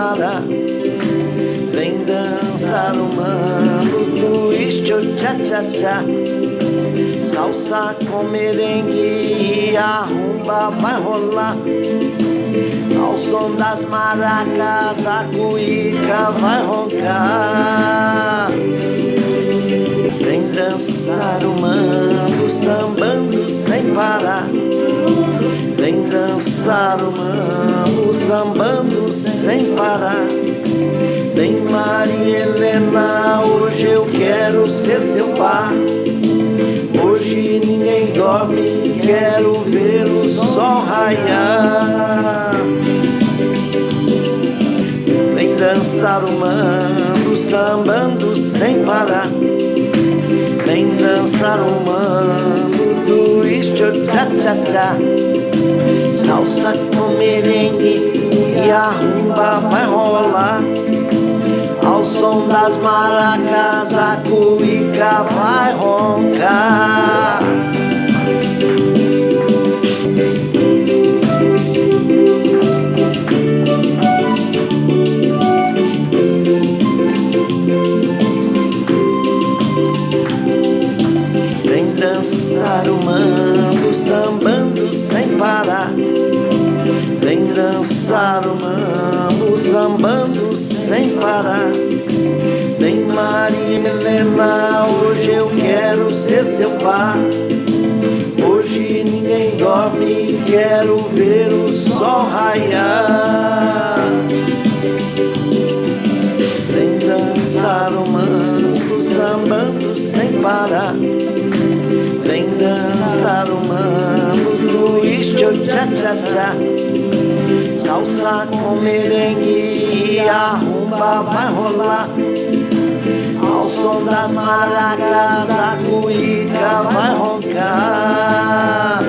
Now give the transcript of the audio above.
parar. Vem dançar o mambo, twist, o tchá-tchá-tchá. Salsa com merengue, a rumba vai rolar. Ao som das maracas, a cuíca vai roncar. Vem dançar o mambo, sambando sem parar. Vem dançar o mambo, sambando sem parar. Vem Maria Helena, hoje eu quero ser seu par. Hoje ninguém dorme, quero ver o sol raiar. Vem dançar o mambo, sambando sem parar. Vem dançar o mambo, twist, o tchá-tchá-tchá. Salsa com merengue e a rumba vai rolar. Ao som das maracas, a cuíca vai roncar. Vem dançar o mambo, sambando sem parar. Vem dançar o mambo, sambando sem parar. Vem Maria Helena, hoje eu quero ser seu par. Hoje ninguém dorme, quero ver o sol raiar. Vem dançar o mambo, sambando sem parar. Vem dançar o mambo, twist, o tchá-tchá-tchá. Salsa com merengue e a rumba vai rolar. Ao som das maracas, a cuíca vai roncar.